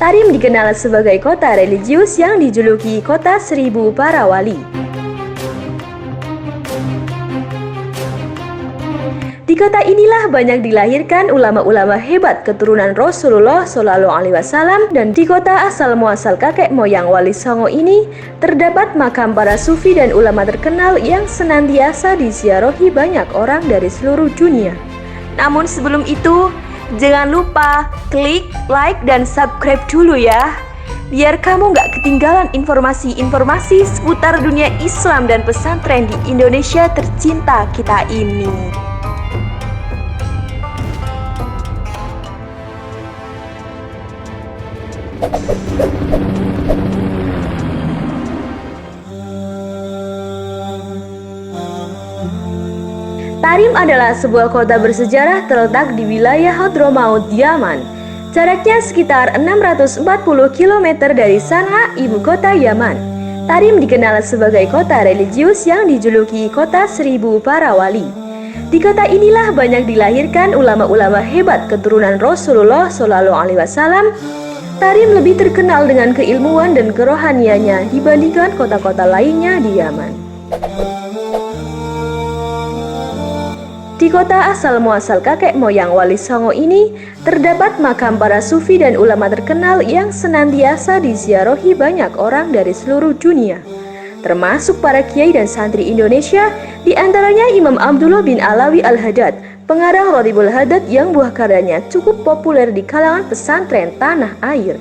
Tarim dikenal sebagai kota religius yang dijuluki kota seribu para wali. Di kota inilah banyak dilahirkan ulama-ulama hebat keturunan Rasulullah Shallallahu Alaihi Wasallam, dan di kota asal muasal kakek moyang Wali Songo ini terdapat makam para sufi dan ulama terkenal yang senantiasa disiarohi banyak orang dari seluruh dunia. Namun sebelum itu, jangan lupa klik like dan subscribe dulu ya, biar kamu nggak ketinggalan informasi-informasi seputar dunia Islam dan pesantren di Indonesia tercinta kita ini. Tarim adalah sebuah kota bersejarah terletak di wilayah Hadramaut, Yaman. Jaraknya sekitar 640 km dari San'a, ibu kota Yaman. Tarim dikenal sebagai kota religius yang dijuluki kota seribu para wali. Di kota inilah banyak dilahirkan ulama-ulama hebat keturunan Rasulullah Shallallahu Alaihi Wasallam. Tarim lebih terkenal dengan keilmuan dan kerohaniannya dibandingkan kota-kota lainnya di Yaman. Di kota asal muasal kakek moyang Wali Songo ini terdapat makam para sufi dan ulama terkenal yang senantiasa disiarohi banyak orang dari seluruh dunia, termasuk para kiai dan santri Indonesia, di antaranya Imam Abdullah bin Alawi Al-Haddad, pengarang Rotibul Haddad yang buah karyanya cukup populer di kalangan pesantren tanah air.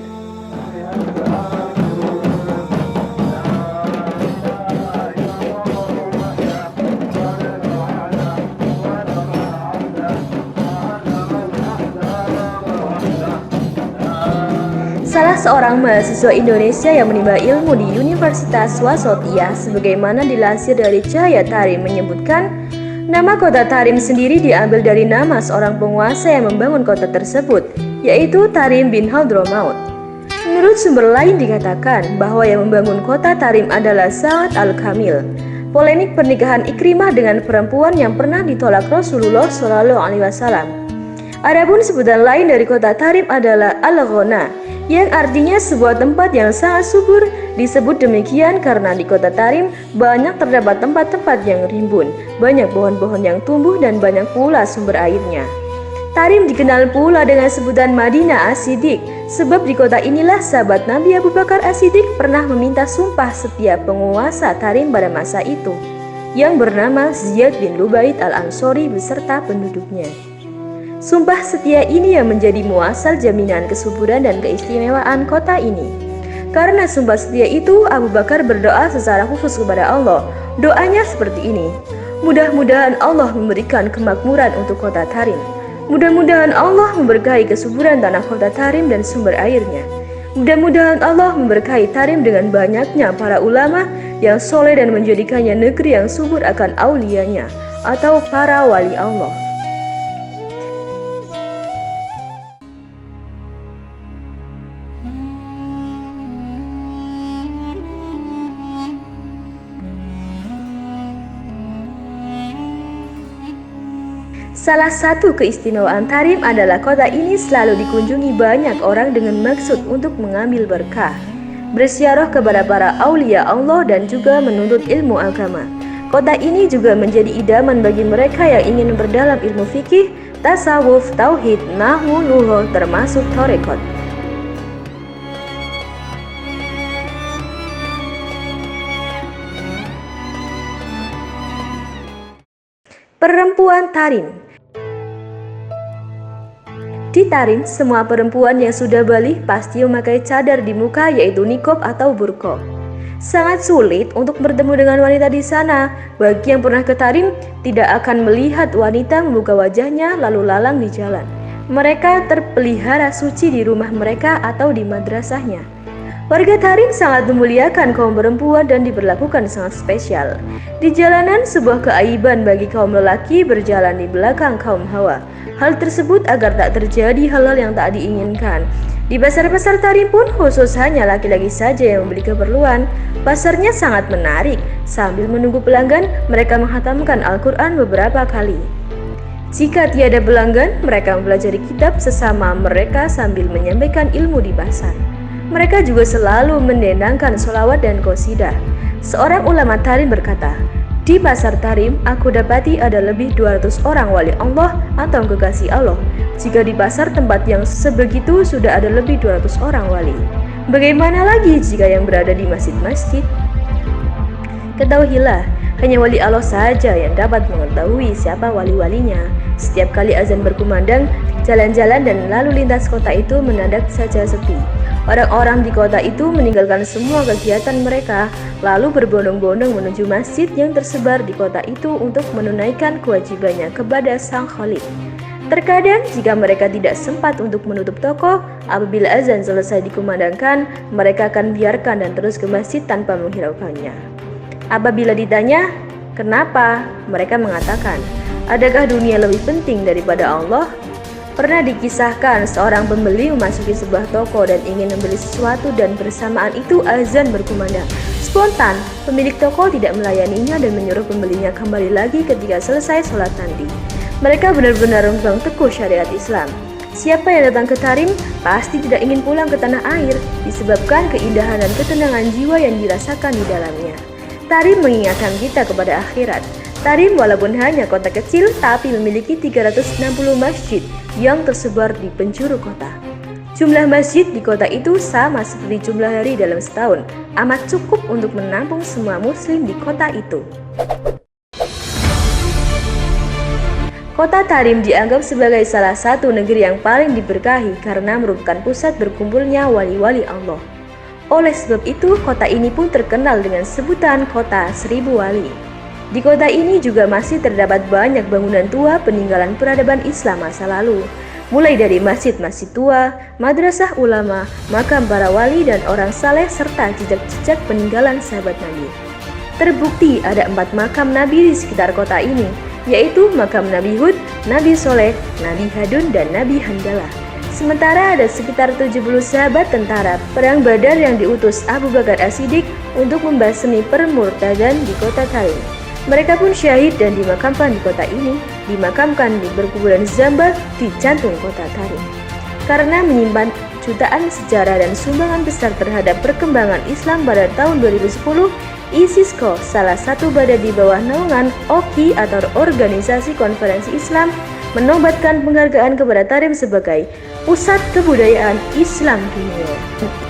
Salah seorang mahasiswa Indonesia yang menimba ilmu di Universitas Wasatiyah, sebagaimana dilansir dari Cahaya Tarim, menyebutkan nama kota Tarim sendiri diambil dari nama seorang penguasa yang membangun kota tersebut, yaitu Tarim bin Hadramaut. Menurut sumber lain dikatakan bahwa yang membangun kota Tarim adalah Sa'ad al-Kamil. Polemik pernikahan Ikrimah dengan perempuan yang pernah ditolak Rasulullah Shallallahu Alaihi Wasallam. Adapun sebutan lain dari kota Tarim adalah Al-Ghona, yang artinya sebuah tempat yang sangat subur. Disebut demikian karena di kota Tarim banyak terdapat tempat-tempat yang rimbun, banyak pohon-pohon yang tumbuh dan banyak pula sumber airnya. Tarim dikenal pula dengan sebutan Madinah As-Siddiq, sebab di kota inilah sahabat Nabi Abu Bakar As-Siddiq pernah meminta sumpah setiap penguasa Tarim pada masa itu, yang bernama Ziyad bin Lubaid Al-Ansori beserta penduduknya. Sumpah setia ini yang menjadi muasal jaminan kesuburan dan keistimewaan kota ini. Karena sumpah setia itu, Abu Bakar berdoa secara khusus kepada Allah. Doanya seperti ini: mudah-mudahan Allah memberikan kemakmuran untuk kota Tarim. Mudah-mudahan Allah memberkahi kesuburan tanah kota Tarim dan sumber airnya. Mudah-mudahan Allah memberkahi Tarim dengan banyaknya para ulama yang soleh dan menjadikannya negeri yang subur akan auliyanya atau para wali Allah. Salah satu keistimewaan Tarim adalah kota ini selalu dikunjungi banyak orang dengan maksud untuk mengambil berkah, berziarah kepada para aulia Allah dan juga menuntut ilmu agama. Kota ini juga menjadi idaman bagi mereka yang ingin memperdalam ilmu fikih, tasawuf, tauhid, nahwu, lughah termasuk tarekat. Perempuan Tarim. Di Tarim, semua perempuan yang sudah balik pasti memakai cadar di muka, yaitu niqab atau burqa. Sangat sulit untuk bertemu dengan wanita di sana. Bagi yang pernah ke Tarim, tidak akan melihat wanita membuka wajahnya lalu lalang di jalan. Mereka terpelihara suci di rumah mereka atau di madrasahnya. Warga Tarim sangat memuliakan kaum perempuan dan diperlakukan sangat spesial. Di jalanan, sebuah keaiban bagi kaum lelaki berjalan di belakang kaum hawa. Hal tersebut agar tak terjadi hal-hal yang tak diinginkan. Di pasar-pasar Tarim pun khusus hanya laki-laki saja yang membeli keperluan. Pasarnya sangat menarik. Sambil menunggu pelanggan, mereka menghatamkan Al-Quran beberapa kali. Jika tiada pelanggan, mereka mempelajari kitab sesama mereka sambil menyampaikan ilmu di pasar. Mereka juga selalu mendendangkan sholawat dan qasidah. Seorang ulama Tarim berkata, "Di pasar Tarim, aku dapati ada lebih 200 orang wali Allah atau kekasih Allah. Jika di pasar tempat yang sebegitu sudah ada lebih 200 orang wali. Bagaimana lagi jika yang berada di masjid-masjid?" Ketahuilah, hanya wali Allah saja yang dapat mengetahui siapa wali-walinya. Setiap kali azan berkumandang, jalan-jalan dan lalu lintas kota itu mendadak saja sepi. Orang-orang di kota itu meninggalkan semua kegiatan mereka, lalu berbondong-bondong menuju masjid yang tersebar di kota itu untuk menunaikan kewajibannya kepada Sang Khalik. Terkadang jika mereka tidak sempat untuk menutup toko, apabila azan selesai dikumandangkan, mereka akan biarkan dan terus ke masjid tanpa menghiraukannya. Apabila ditanya, kenapa? Mereka mengatakan, adakah dunia lebih penting daripada Allah? Pernah dikisahkan seorang pembeli memasuki sebuah toko dan ingin membeli sesuatu dan bersamaan itu azan berkumandang. Spontan, pemilik toko tidak melayaninya dan menyuruh pembelinya kembali lagi ketika selesai sholat nanti. Mereka benar-benar memegang teguh syariat Islam. Siapa yang datang ke Tarim pasti tidak ingin pulang ke tanah air disebabkan keindahan dan ketenangan jiwa yang dirasakan di dalamnya. Tarim mengingatkan kita kepada akhirat. Tarim walaupun hanya kota kecil tapi memiliki 360 masjid yang tersebar di penjuru kota. Jumlah masjid di kota itu sama seperti jumlah hari dalam setahun, amat cukup untuk menampung semua muslim di kota itu. Kota Tarim dianggap sebagai salah satu negeri yang paling diberkahi karena merupakan pusat berkumpulnya wali-wali Allah. Oleh sebab itu, kota ini pun terkenal dengan sebutan Kota Seribu Wali. Di kota ini juga masih terdapat banyak bangunan tua peninggalan peradaban Islam masa lalu, mulai dari masjid-masjid tua, madrasah ulama, makam para wali dan orang saleh serta jejak-jejak peninggalan sahabat Nabi. Terbukti ada 4 makam Nabi di sekitar kota ini, yaitu makam Nabi Hud, Nabi Soleh, Nabi Hadun, dan Nabi Handalah. Sementara ada sekitar 70 sahabat tentara perang Badar yang diutus Abu Bakar As-Siddiq untuk membasmi permurtadan di kota Tarim. Mereka pun syahid dan dimakamkan di kota ini, dimakamkan di berkuburan Zambak di jantung kota Tarim. Karena menyimpan jutaan sejarah dan sumbangan besar terhadap perkembangan Islam pada tahun 2010, ISISCO, salah satu badan di bawah naungan OKI atau Organisasi Konferensi Islam, menobatkan penghargaan kepada Tarim sebagai pusat kebudayaan Islam dunia.